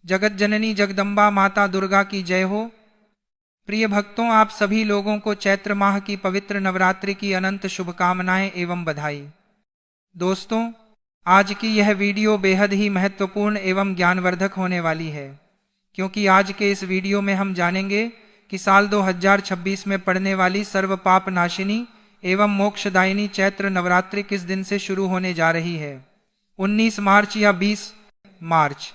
जगत जननी जगदम्बा माता दुर्गा की जय हो। प्रिय भक्तों, आप सभी लोगों को चैत्र माह की पवित्र नवरात्रि की अनंत शुभकामनाएं एवं बधाई। दोस्तों, आज की यह वीडियो बेहद ही महत्वपूर्ण एवं ज्ञानवर्धक होने वाली है, क्योंकि आज के इस वीडियो में हम जानेंगे कि साल 2026 में पड़ने वाली सर्व पाप नाशिनी एवं मोक्षदायिनी चैत्र नवरात्रि किस दिन से शुरू होने जा रही है, 19 मार्च या 20 मार्च।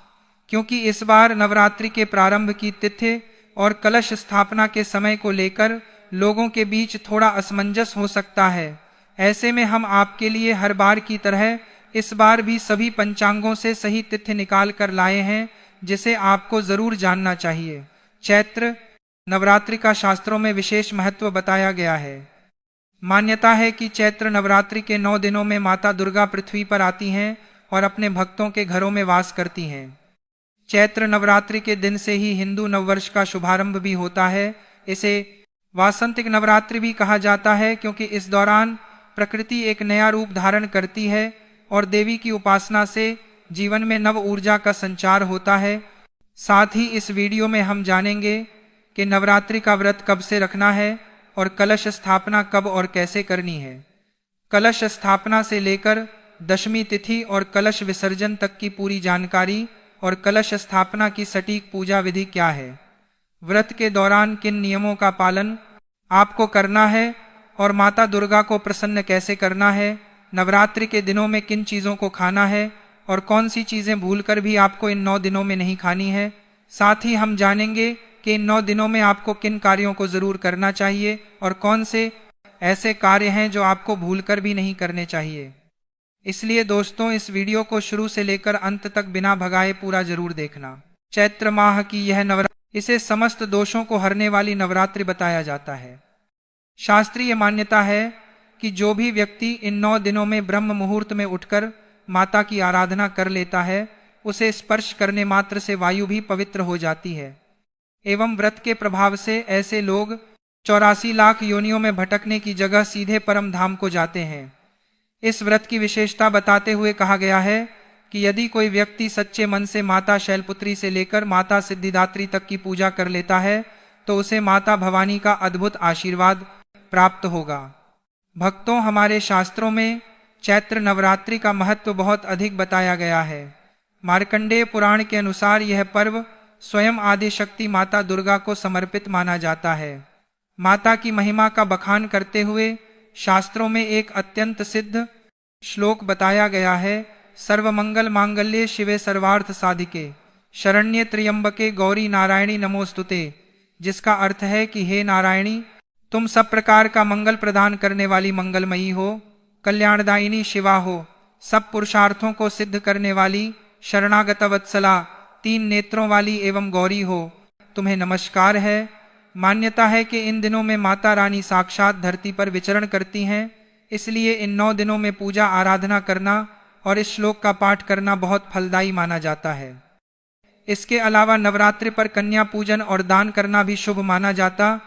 क्योंकि इस बार नवरात्रि के प्रारंभ की तिथि और कलश स्थापना के समय को लेकर लोगों के बीच थोड़ा असमंजस हो सकता है। ऐसे में हम आपके लिए हर बार की तरह इस बार भी सभी पंचांगों से सही तिथि निकाल कर लाए हैं, जिसे आपको जरूर जानना चाहिए। चैत्र नवरात्रि का शास्त्रों में विशेष महत्व बताया गया है। मान्यता है कि चैत्र नवरात्रि के 9 दिनों में माता दुर्गा पृथ्वी पर आती हैं और अपने भक्तों के घरों में वास करती हैं। चैत्र नवरात्रि के दिन से ही हिंदू नववर्ष का शुभारंभ भी होता है। इसे वासंतिक नवरात्रि भी कहा जाता है, क्योंकि इस दौरान प्रकृति एक नया रूप धारण करती है और देवी की उपासना से जीवन में नव ऊर्जा का संचार होता है। साथ ही इस वीडियो में हम जानेंगे कि नवरात्रि का व्रत कब से रखना है और कलश स्थापना कब और कैसे करनी है। कलश स्थापना से लेकर दशमी तिथि और कलश विसर्जन तक की पूरी जानकारी और कलश स्थापना की सटीक पूजा विधि क्या है, व्रत के दौरान किन नियमों का पालन आपको करना है और माता दुर्गा को प्रसन्न कैसे करना है, नवरात्रि के दिनों में किन चीज़ों को खाना है और कौन सी चीज़ें भूलकर भी आपको इन 9 दिनों में नहीं खानी है। साथ ही हम जानेंगे कि इन 9 दिनों में आपको किन कार्यों को जरूर करना चाहिए और कौन से ऐसे कार्य हैं जो आपको भूलकर भी नहीं करने चाहिए। इसलिए दोस्तों, इस वीडियो को शुरू से लेकर अंत तक बिना भगाए पूरा जरूर देखना। चैत्र माह की यह नवरात्रि, इसे समस्त दोषों को हरने वाली नवरात्रि बताया जाता है। शास्त्रीय मान्यता है कि जो भी व्यक्ति इन 9 दिनों में ब्रह्म मुहूर्त में उठकर माता की आराधना कर लेता है, उसे स्पर्श करने मात्र से वायु भी पवित्र हो जाती है एवं व्रत के प्रभाव से ऐसे लोग 84 लाख योनियों में भटकने की जगह सीधे परम धाम को जाते हैं। इस व्रत की विशेषता बताते हुए कहा गया है कि यदि कोई व्यक्ति सच्चे मन से माता शैलपुत्री से लेकर माता सिद्धिदात्री तक की पूजा कर लेता है, तो उसे माता भवानी का अद्भुत आशीर्वाद प्राप्त होगा। भक्तों, हमारे शास्त्रों में चैत्र नवरात्रि का महत्व बहुत अधिक बताया गया है। मार्कंडेय पुराण के अनुसार यह पर्व स्वयं आदि शक्ति माता दुर्गा को समर्पित माना जाता है। माता की महिमा का बखान करते हुए शास्त्रों में एक अत्यंत सिद्ध श्लोक बताया गया है, सर्वमंगल मांगल्ये शिवे सर्वार्थ साधिके शरण्ये त्र्यंबके गौरी नारायणी नमोस्तुते, जिसका अर्थ है कि हे नारायणी, तुम सब प्रकार का मंगल प्रदान करने वाली मंगलमयी हो, कल्याणदायिनी शिवा हो, सब पुरुषार्थों को सिद्ध करने वाली शरणागत वत्सला, 3 नेत्रों वाली एवं गौरी हो, तुम्हें नमस्कार है। मान्यता है कि इन दिनों में माता रानी साक्षात धरती पर विचरण करती हैं, इसलिए इन 9 दिनों में पूजा आराधना करना और इस श्लोक का पाठ करना बहुत फलदायी माना जाता है। इसके अलावा नवरात्रि पर कन्या पूजन और दान करना भी शुभ माना जाता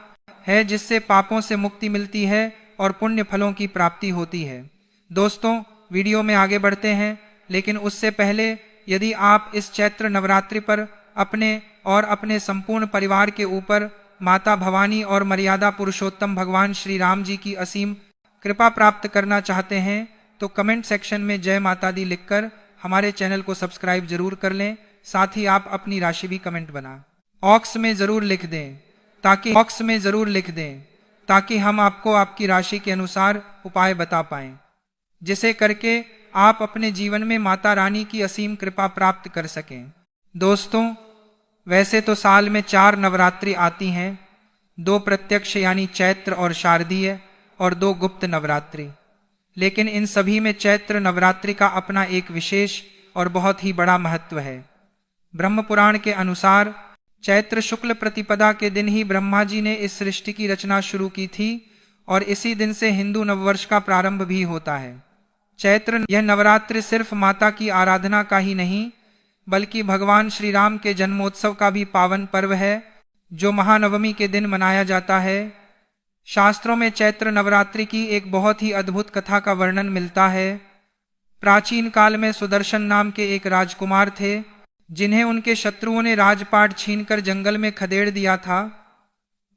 है, जिससे पापों से मुक्ति मिलती है और पुण्य फलों की प्राप्ति होती है। दोस्तों, वीडियो में आगे बढ़ते हैं, लेकिन उससे पहले यदि आप इस चैत्र नवरात्रि पर अपने और अपने संपूर्ण परिवार के ऊपर माता भवानी और मर्यादा पुरुषोत्तम भगवान श्री राम जी की असीम कृपा प्राप्त करना चाहते हैं, तो कमेंट सेक्शन में जय माता दी लिखकर हमारे चैनल को सब्सक्राइब जरूर कर लें। साथ ही आप अपनी राशि भी कमेंट बॉक्स में जरूर लिख दें, ताकि हम आपको आपकी राशि के अनुसार उपाय बता पाएं, जिसे करके आप अपने जीवन में माता रानी की असीम कृपा प्राप्त कर सकें। दोस्तों, वैसे तो साल में 4 नवरात्रि आती हैं, 2 प्रत्यक्ष यानी चैत्र और शारदीय और 2 गुप्त नवरात्रि, लेकिन इन सभी में चैत्र नवरात्रि का अपना एक विशेष और बहुत ही बड़ा महत्व है। ब्रह्म पुराण के अनुसार चैत्र शुक्ल प्रतिपदा के दिन ही ब्रह्मा जी ने इस सृष्टि की रचना शुरू की थी और इसी दिन से हिंदू नववर्ष का प्रारंभ भी होता है। चैत्र यह नवरात्रि सिर्फ माता की आराधना का ही नहीं, बल्कि भगवान श्री राम के जन्मोत्सव का भी पावन पर्व है, जो महानवमी के दिन मनाया जाता है। शास्त्रों में चैत्र नवरात्रि की एक बहुत ही अद्भुत कथा का वर्णन मिलता है। प्राचीन काल में सुदर्शन नाम के एक राजकुमार थे, जिन्हें उनके शत्रुओं ने राजपाट छीनकर जंगल में खदेड़ दिया था।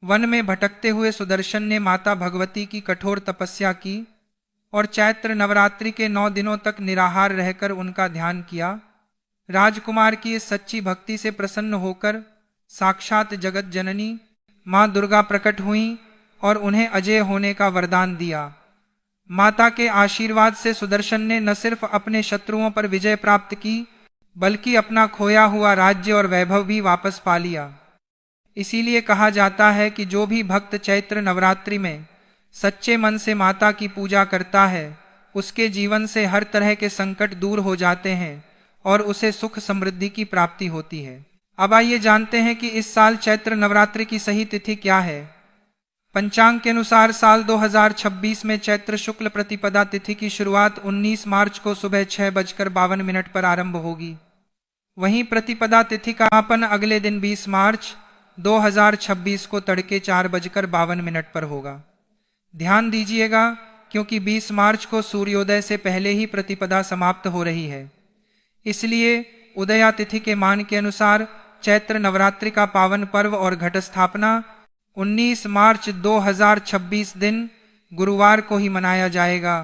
वन में भटकते हुए सुदर्शन ने माता भगवती की कठोर तपस्या की और चैत्र नवरात्रि के 9 दिनों तक निराहार रहकर उनका ध्यान किया। राजकुमार की इस सच्ची भक्ति से प्रसन्न होकर साक्षात जगत जननी मां दुर्गा प्रकट हुईं और उन्हें अजय होने का वरदान दिया। माता के आशीर्वाद से सुदर्शन ने न सिर्फ अपने शत्रुओं पर विजय प्राप्त की, बल्कि अपना खोया हुआ राज्य और वैभव भी वापस पा लिया। इसीलिए कहा जाता है कि जो भी भक्त चैत्र नवरात्रि में सच्चे मन से माता की पूजा करता है, उसके जीवन से हर तरह के संकट दूर हो जाते हैं और उसे सुख समृद्धि की प्राप्ति होती है। अब आइए जानते हैं कि इस साल चैत्र नवरात्रि की सही तिथि क्या है। पंचांग के अनुसार साल 2026 में चैत्र शुक्ल प्रतिपदा तिथि की शुरुआत 19 मार्च को सुबह 6:52 पर आरंभ होगी। वहीं प्रतिपदा तिथि का समापन अगले दिन 20 मार्च 2026 को तड़के 4:52 पर होगा। ध्यान दीजिएगा, क्योंकि 20 मार्च को सूर्योदय से पहले ही प्रतिपदा समाप्त हो रही है। इसलिए उदया तिथि के मान के अनुसार चैत्र नवरात्रि का पावन पर्व और घट स्थापना 19 मार्च 2026 दिन गुरुवार को ही मनाया जाएगा।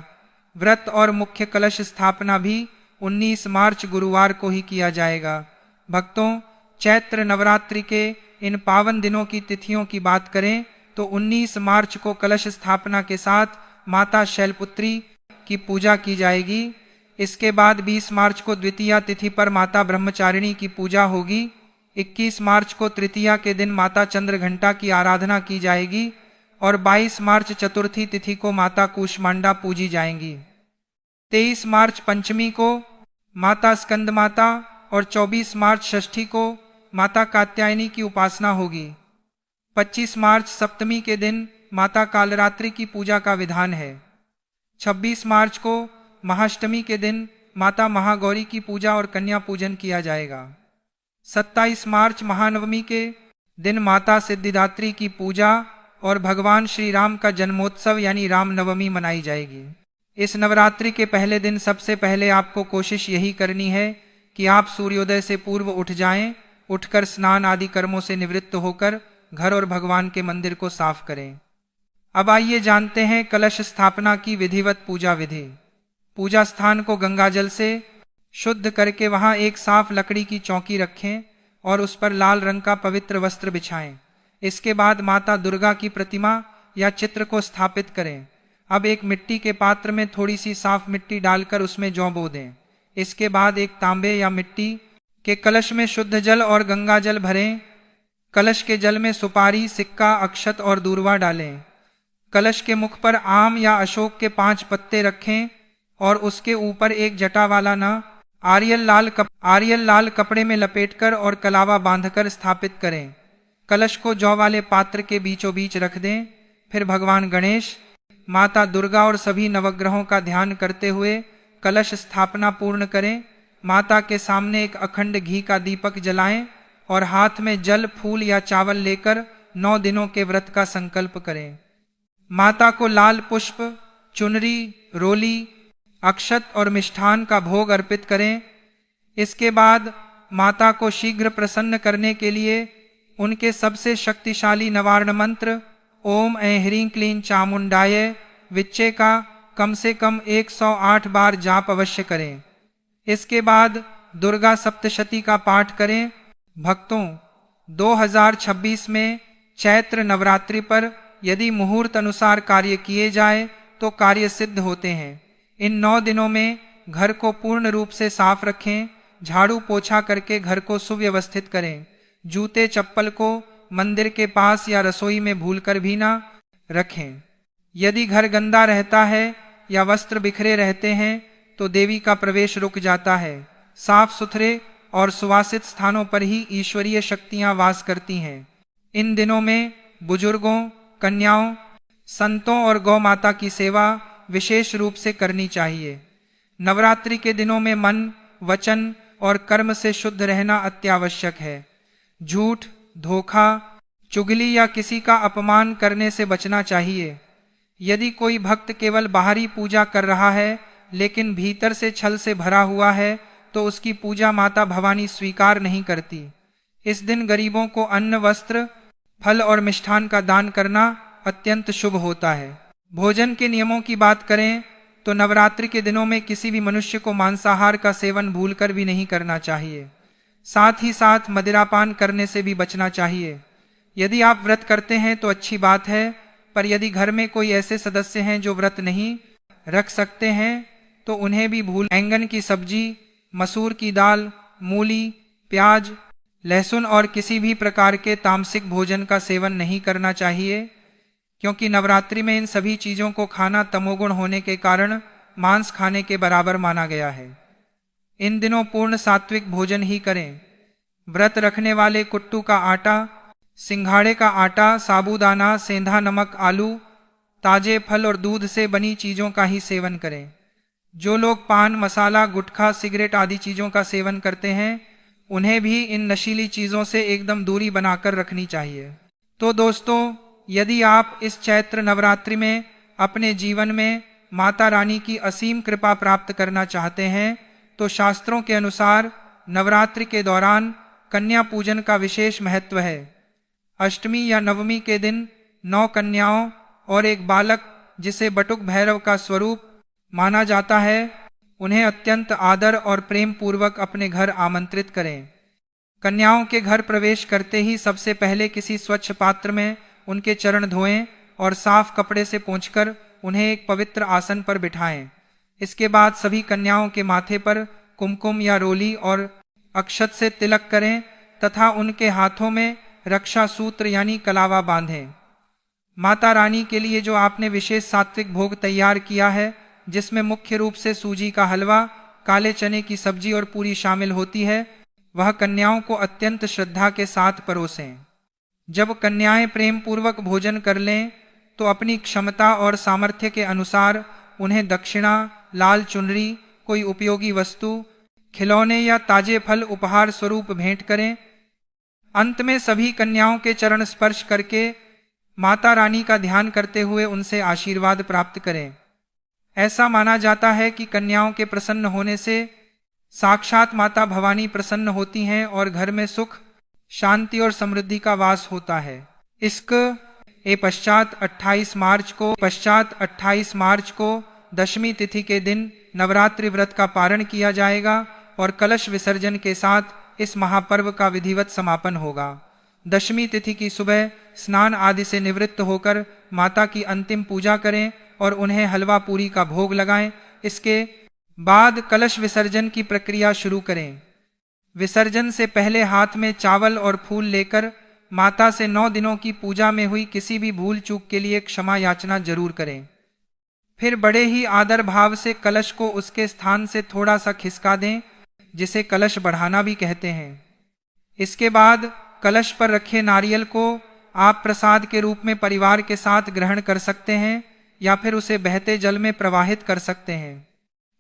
व्रत और मुख्य कलश स्थापना भी 19 मार्च गुरुवार को ही किया जाएगा। भक्तों, चैत्र नवरात्रि के इन पावन दिनों की तिथियों की बात करें तो 19 मार्च को कलश स्थापना के साथ माता शैलपुत्री की पूजा की जाएगी। इसके बाद 20 मार्च को द्वितीया तिथि पर माता ब्रह्मचारिणी की पूजा होगी। 21 मार्च को तृतीया के दिन माता चंद्रघंटा की आराधना की जाएगी और 22 मार्च चतुर्थी तिथि को माता कूष्मांडा पूजी जाएंगी। 23 मार्च पंचमी को माता स्कंद माता और 24 मार्च षष्ठी को माता कात्यायनी की उपासना होगी। 25 मार्च सप्तमी के दिन माता कालरात्रि की पूजा का विधान है। 26 मार्च को महाअष्टमी के दिन माता महागौरी की पूजा और कन्या पूजन किया जाएगा। 27 मार्च महानवमी के दिन माता सिद्धिदात्री की पूजा और भगवान श्री राम का जन्मोत्सव यानी रामनवमी मनाई जाएगी। इस नवरात्रि के पहले दिन सबसे पहले आपको कोशिश यही करनी है कि आप सूर्योदय से पूर्व उठ जाएं। उठकर स्नान आदि कर्मों से निवृत्त होकर घर और भगवान के मंदिर को साफ करें। अब आइए जानते हैं कलश स्थापना की विधिवत पूजा विधि। पूजा स्थान को गंगाजल से शुद्ध करके वहां एक साफ लकड़ी की चौकी रखें और उस पर लाल रंग का पवित्र वस्त्र बिछाएं। इसके बाद माता दुर्गा की प्रतिमा या चित्र को स्थापित करें। अब एक मिट्टी के पात्र में थोड़ी सी साफ मिट्टी डालकर उसमें जौ बो दें। इसके बाद एक तांबे या मिट्टी के कलश में शुद्ध जल और गंगा जल भरें। कलश के जल में सुपारी, सिक्का, अक्षत और दूर्वा डालें। कलश के मुख पर आम या अशोक के 5 पत्ते रखें और उसके ऊपर एक जटा वाला न आरियल लाल कपड़े में लपेटकर और कलावा बांधकर स्थापित करें। कलश को जौ वाले पात्र के बीचों बीच रख दें। फिर भगवान गणेश, माता दुर्गा और सभी नवग्रहों का ध्यान करते हुए कलश स्थापना पूर्ण करें। माता के सामने एक अखंड घी का दीपक जलाएं और हाथ में जल, फूल या चावल लेकर 9 दिनों के व्रत का संकल्प करें। माता को लाल पुष्प, चुनरी, रोली, अक्षत और मिष्ठान का भोग अर्पित करें। इसके बाद माता को शीघ्र प्रसन्न करने के लिए उनके सबसे शक्तिशाली नवारण मंत्र ओम ऐं ह्रीं क्लीं चामुंडाय विच्चे का कम से कम 108 बार जाप अवश्य करें। इसके बाद दुर्गा सप्तशती का पाठ करें। भक्तों, 2026 में चैत्र नवरात्रि पर यदि मुहूर्त अनुसार कार्य किए जाए तो कार्य सिद्ध होते हैं। इन 9 दिनों में घर को पूर्ण रूप से साफ रखें। झाड़ू पोछा करके घर को सुव्यवस्थित करें। जूते चप्पल को मंदिर के पास या रसोई में भूलकर भी ना रखें। यदि घर गंदा रहता है या वस्त्र बिखरे रहते हैं तो देवी का प्रवेश रुक जाता है। साफ सुथरे और सुवासित स्थानों पर ही ईश्वरीय शक्तियां वास करती हैं। इन दिनों में बुजुर्गों, कन्याओं, संतों और गौ माता की सेवा विशेष रूप से करनी चाहिए। नवरात्रि के दिनों में मन, वचन और कर्म से शुद्ध रहना अत्यावश्यक है। झूठ, धोखा, चुगली या किसी का अपमान करने से बचना चाहिए। यदि कोई भक्त केवल बाहरी पूजा कर रहा है लेकिन भीतर से छल से भरा हुआ है तो उसकी पूजा माता भवानी स्वीकार नहीं करती। इस दिन गरीबों को अन्न, वस्त्र, फल और मिष्ठान का दान करना अत्यंत शुभ होता है। भोजन के नियमों की बात करें तो नवरात्रि के दिनों में किसी भी मनुष्य को मांसाहार का सेवन भूलकर भी नहीं करना चाहिए। साथ ही साथ मदिरापान करने से भी बचना चाहिए। यदि आप व्रत करते हैं तो अच्छी बात है, पर यदि घर में कोई ऐसे सदस्य हैं जो व्रत नहीं रख सकते हैं तो उन्हें भी बैंगन की सब्जी, मसूर की दाल, मूली, प्याज, लहसुन और किसी भी प्रकार के तामसिक भोजन का सेवन नहीं करना चाहिए, क्योंकि नवरात्रि में इन सभी चीजों को खाना तमोगुण होने के कारण मांस खाने के बराबर माना गया है। इन दिनों पूर्ण सात्विक भोजन ही करें। व्रत रखने वाले कुट्टू का आटा, सिंघाड़े का आटा, साबूदाना, सेंधा नमक, आलू, ताजे फल और दूध से बनी चीजों का ही सेवन करें। जो लोग पान, मसाला, गुटखा, सिगरेट आदि चीजों का सेवन करते हैं उन्हें भी इन नशीली चीजों से एकदम दूरी बनाकर रखनी चाहिए। तो दोस्तों, यदि आप इस चैत्र नवरात्रि में अपने जीवन में माता रानी की असीम कृपा प्राप्त करना चाहते हैं तो शास्त्रों के अनुसार नवरात्रि के दौरान कन्या पूजन का विशेष महत्व है। अष्टमी या नवमी के दिन 9 कन्याओं और एक बालक, जिसे बटुक भैरव का स्वरूप माना जाता है, उन्हें अत्यंत आदर और प्रेम पूर्वक अपने घर आमंत्रित करें। कन्याओं के घर प्रवेश करते ही सबसे पहले किसी स्वच्छ पात्र में उनके चरण धोएं और साफ कपड़े से पोंछकर उन्हें एक पवित्र आसन पर बिठाएं। इसके बाद सभी कन्याओं के माथे पर कुमकुम या रोली और अक्षत से तिलक करें तथा उनके हाथों में रक्षा सूत्र यानी कलावा बांधें। माता रानी के लिए जो आपने विशेष सात्विक भोग तैयार किया है, जिसमें मुख्य रूप से सूजी का हलवा, काले चने की सब्जी और पूरी शामिल होती है, वह कन्याओं को अत्यंत श्रद्धा के साथ परोसें। जब कन्याएं प्रेम पूर्वक भोजन कर लें तो अपनी क्षमता और सामर्थ्य के अनुसार उन्हें दक्षिणा, लाल चुनरी, कोई उपयोगी वस्तु, खिलौने या ताजे फल उपहार स्वरूप भेंट करें। अंत में सभी कन्याओं के चरण स्पर्श करके माता रानी का ध्यान करते हुए उनसे आशीर्वाद प्राप्त करें। ऐसा माना जाता है कि कन्याओं के प्रसन्न होने से साक्षात माता भवानी प्रसन्न होती हैं और घर में सुख, शांति और समृद्धि का वास होता है। इसके पश्चात 28 मार्च को दशमी तिथि के दिन नवरात्रि व्रत का पारण किया जाएगा और कलश विसर्जन के साथ इस महापर्व का विधिवत समापन होगा। दशमी तिथि की सुबह स्नान आदि से निवृत्त होकर माता की अंतिम पूजा करें और उन्हें हलवा पूरी का भोग लगाएं। इसके बाद कलश विसर्जन की प्रक्रिया शुरू करें। विसर्जन से पहले हाथ में चावल और फूल लेकर माता से 9 दिनों की पूजा में हुई किसी भी भूल चूक के लिए क्षमा याचना जरूर करें। फिर बड़े ही आदर भाव से कलश को उसके स्थान से थोड़ा सा खिसका दें, जिसे कलश बढ़ाना भी कहते हैं। इसके बाद कलश पर रखे नारियल को आप प्रसाद के रूप में परिवार के साथ ग्रहण कर सकते हैं या फिर उसे बहते जल में प्रवाहित कर सकते हैं।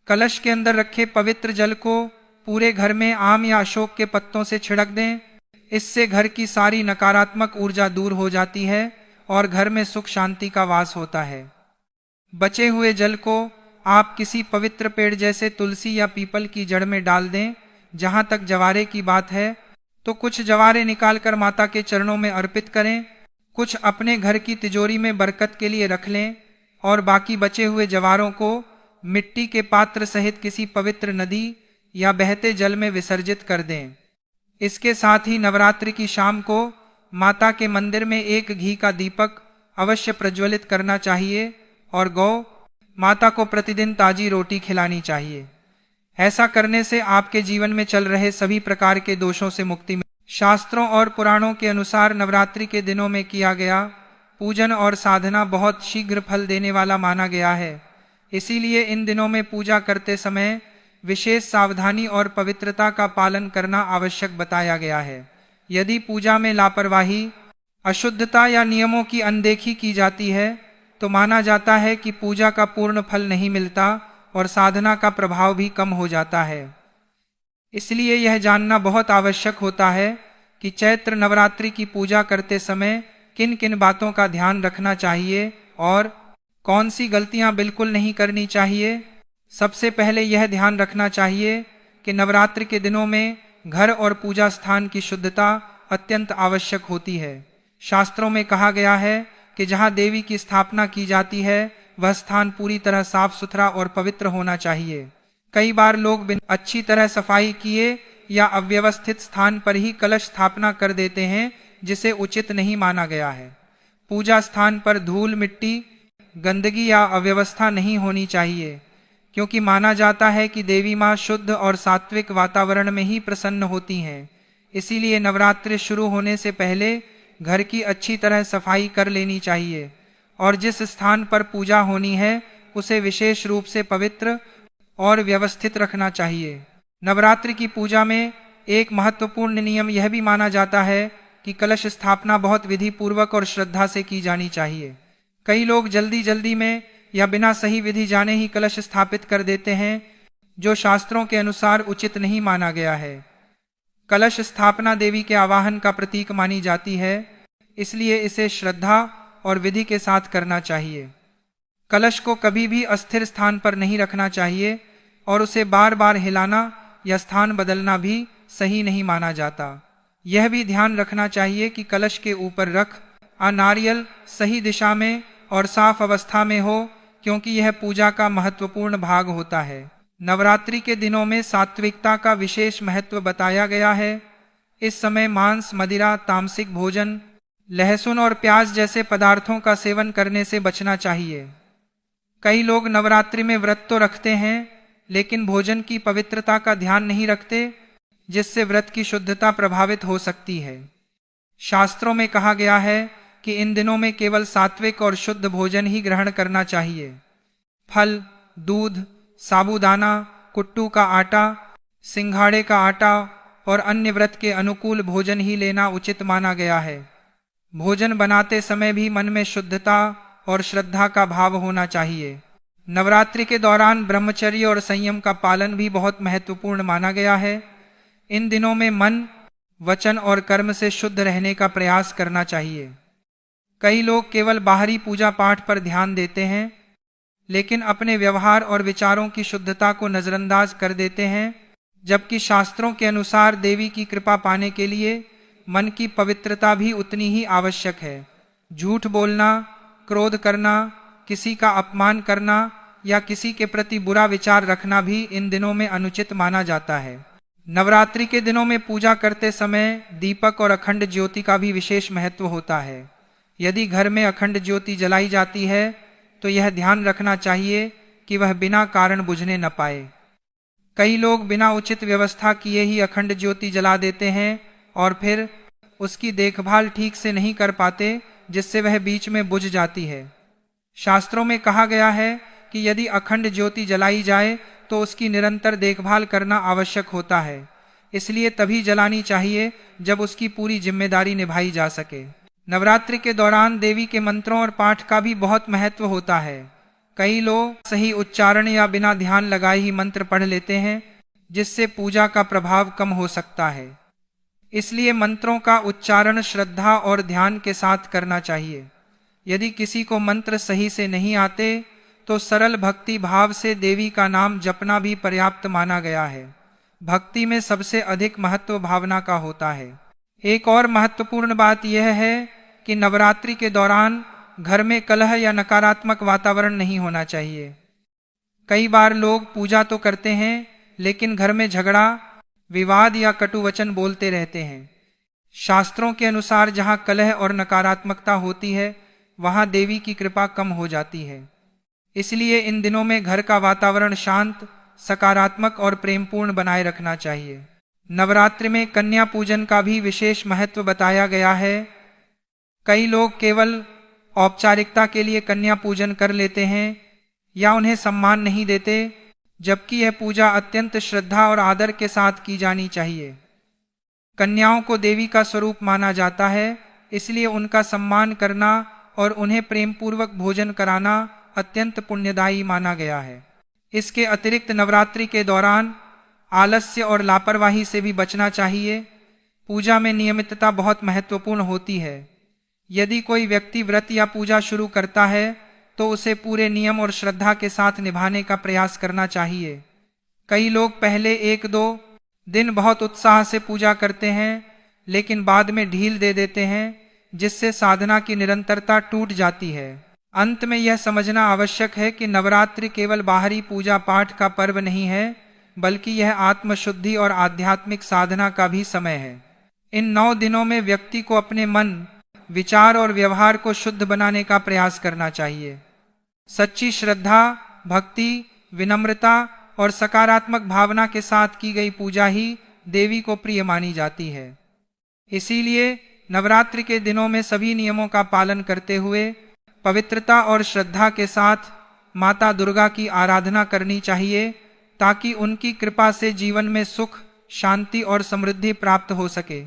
कलश के अंदर रखे पवित्र जल को पूरे घर में आम या अशोक के पत्तों से छिड़क दें। इससे घर की सारी नकारात्मक ऊर्जा दूर हो जाती है और घर में सुख शांति का वास होता है। बचे हुए जल को आप किसी पवित्र पेड़ जैसे तुलसी या पीपल की जड़ में डाल दें। जहां तक जवारे की बात है तो कुछ जवारे निकालकर माता के चरणों में अर्पित करें, कुछ अपने घर की तिजोरी में बरकत के लिए रख लें और बाकी बचे हुए जवारों को मिट्टी के पात्र सहित किसी पवित्र नदी या बहते जल में विसर्जित कर दें। इसके साथ ही नवरात्रि की शाम को माता के मंदिर में एक घी का दीपक अवश्य प्रज्वलित करना चाहिए और गौ माता को प्रतिदिन ताजी रोटी खिलानी चाहिए। ऐसा करने से आपके जीवन में चल रहे सभी प्रकार के दोषों से मुक्ति मिले। शास्त्रों और पुराणों के अनुसार नवरात्रि के दिनों में किया गया पूजन और साधना बहुत शीघ्र फल देने वाला माना गया है। इसीलिए इन दिनों में पूजा करते समय विशेष सावधानी और पवित्रता का पालन करना आवश्यक बताया गया है। यदि पूजा में लापरवाही, अशुद्धता या नियमों की अनदेखी की जाती है तो माना जाता है कि पूजा का पूर्ण फल नहीं मिलता और साधना का प्रभाव भी कम हो जाता है। इसलिए यह जानना बहुत आवश्यक होता है कि चैत्र नवरात्रि की पूजा करते समय किन किन बातों का ध्यान रखना चाहिए और कौन सी गलतियां बिल्कुल नहीं करनी चाहिए। सबसे पहले यह ध्यान रखना चाहिए कि नवरात्र के दिनों में घर और पूजा स्थान की शुद्धता अत्यंत आवश्यक होती है। शास्त्रों में कहा गया है कि जहाँ देवी की स्थापना की जाती है वह स्थान पूरी तरह साफ सुथरा और पवित्र होना चाहिए। कई बार लोग बिना अच्छी तरह सफाई किए या अव्यवस्थित स्थान पर ही कलश स्थापना कर देते हैं, जिसे उचित नहीं माना गया है। पूजा स्थान पर धूल, मिट्टी, गंदगी या अव्यवस्था नहीं होनी चाहिए, क्योंकि माना जाता है कि देवी माँ शुद्ध और सात्विक वातावरण में ही प्रसन्न होती हैं। इसीलिए नवरात्रि शुरू होने से पहले घर की अच्छी तरह सफाई कर लेनी चाहिए और जिस स्थान पर पूजा होनी है उसे विशेष रूप से पवित्र और व्यवस्थित रखना चाहिए। नवरात्रि की पूजा में एक महत्वपूर्ण नियम यह भी माना जाता है कि कलश स्थापना बहुत विधि पूर्वक और श्रद्धा से की जानी चाहिए। कई लोग जल्दी जल्दी में या बिना सही विधि जाने ही कलश स्थापित कर देते हैं, जो शास्त्रों के अनुसार उचित नहीं माना गया है। कलश स्थापना देवी के आवाहन का प्रतीक मानी जाती है, इसलिए इसे श्रद्धा और विधि के साथ करना चाहिए। कलश को कभी भी अस्थिर स्थान पर नहीं रखना चाहिए और उसे बार बार हिलाना या स्थान बदलना भी सही नहीं माना जाता। यह भी ध्यान रखना चाहिए कि कलश के ऊपर रख नारियल सही दिशा में और साफ अवस्था में हो, क्योंकि यह पूजा का महत्वपूर्ण भाग होता है। नवरात्रि के दिनों में सात्विकता का विशेष महत्व बताया गया है। इस समय मांस, मदिरा, तामसिक भोजन, लहसुन और प्याज जैसे पदार्थों का सेवन करने से बचना चाहिए। कई लोग नवरात्रि में व्रत तो रखते हैं, लेकिन भोजन की पवित्रता का ध्यान नहीं रखते, जिससे व्रत की शुद्धता प्रभावित हो सकती है। शास्त्रों में कहा गया है कि इन दिनों में केवल सात्विक और शुद्ध भोजन ही ग्रहण करना चाहिए। फल, दूध, साबूदाना, कुट्टू का आटा, सिंघाड़े का आटा और अन्य व्रत के अनुकूल भोजन ही लेना उचित माना गया है। भोजन बनाते समय भी मन में शुद्धता और श्रद्धा का भाव होना चाहिए। नवरात्रि के दौरान ब्रह्मचर्य और संयम का पालन भी बहुत महत्वपूर्ण माना गया है। इन दिनों में मन, वचन और कर्म से शुद्ध रहने का प्रयास करना चाहिए। कई लोग केवल बाहरी पूजा पाठ पर ध्यान देते हैं, लेकिन अपने व्यवहार और विचारों की शुद्धता को नजरअंदाज कर देते हैं, जबकि शास्त्रों के अनुसार देवी की कृपा पाने के लिए मन की पवित्रता भी उतनी ही आवश्यक है। झूठ बोलना, क्रोध करना, किसी का अपमान करना या किसी के प्रति बुरा विचार रखना भी इन दिनों में अनुचित माना जाता है। नवरात्रि के दिनों में पूजा करते समय दीपक और अखंड ज्योति का भी विशेष महत्व होता है। यदि घर में अखंड ज्योति जलाई जाती है तो यह ध्यान रखना चाहिए कि वह बिना कारण बुझने न पाए। कई लोग बिना उचित व्यवस्था किए ही अखंड ज्योति जला देते हैं और फिर उसकी देखभाल ठीक से नहीं कर पाते, जिससे वह बीच में बुझ जाती है। शास्त्रों में कहा गया है कि यदि अखंड ज्योति जलाई जाए तो उसकी निरंतर देखभाल करना आवश्यक होता है, इसलिए तभी जलानी चाहिए जब उसकी पूरी जिम्मेदारी निभाई जा सके। नवरात्रि के दौरान देवी के मंत्रों और पाठ का भी बहुत महत्व होता है। कई लोग सही उच्चारण या बिना ध्यान लगाए ही मंत्र पढ़ लेते हैं, जिससे पूजा का प्रभाव कम हो सकता है। इसलिए मंत्रों का उच्चारण श्रद्धा और ध्यान के साथ करना चाहिए। यदि किसी को मंत्र सही से नहीं आते तो सरल भक्ति भाव से देवी का नाम जपना भी पर्याप्त माना गया है। भक्ति में सबसे अधिक महत्व भावना का होता है। एक और महत्वपूर्ण बात यह है कि नवरात्रि के दौरान घर में कलह या नकारात्मक वातावरण नहीं होना चाहिए। कई बार लोग पूजा तो करते हैं, लेकिन घर में झगड़ा, विवाद या कटु वचन बोलते रहते हैं। शास्त्रों के अनुसार जहाँ कलह और नकारात्मकता होती है, वहाँ देवी की कृपा कम हो जाती है। इसलिए इन दिनों में घर का वातावरण शांत, सकारात्मक और प्रेमपूर्ण बनाए रखना चाहिए। नवरात्रि में कन्या पूजन का भी विशेष महत्व बताया गया है। कई लोग केवल औपचारिकता के लिए कन्या पूजन कर लेते हैं या उन्हें सम्मान नहीं देते, जबकि यह पूजा अत्यंत श्रद्धा और आदर के साथ की जानी चाहिए। कन्याओं को देवी का स्वरूप माना जाता है, इसलिए उनका सम्मान करना और उन्हें प्रेम पूर्वक भोजन कराना अत्यंत पुण्यदायी माना गया है। इसके अतिरिक्त नवरात्रि के दौरान आलस्य और लापरवाही से भी बचना चाहिए। पूजा में नियमितता बहुत महत्वपूर्ण होती है। यदि कोई व्यक्ति व्रत या पूजा शुरू करता है तो उसे पूरे नियम और श्रद्धा के साथ निभाने का प्रयास करना चाहिए। कई लोग पहले 1-2 दिन बहुत उत्साह से पूजा करते हैं, लेकिन बाद में ढील दे देते हैं, जिससे साधना की निरंतरता टूट जाती है। अंत में यह समझना आवश्यक है कि नवरात्रि केवल बाहरी पूजा पाठ का पर्व नहीं है, बल्कि यह आत्मशुद्धि और आध्यात्मिक साधना का भी समय है। इन 9 दिनों में व्यक्ति को अपने मन, विचार और व्यवहार को शुद्ध बनाने का प्रयास करना चाहिए। सच्ची श्रद्धा, भक्ति, विनम्रता और सकारात्मक भावना के साथ की गई पूजा ही देवी को प्रिय मानी जाती है। इसीलिए नवरात्रि के दिनों में सभी नियमों का पालन करते हुए पवित्रता और श्रद्धा के साथ माता दुर्गा की आराधना करनी चाहिए, ताकि उनकी कृपा से जीवन में सुख, शांति और समृद्धि प्राप्त हो सके।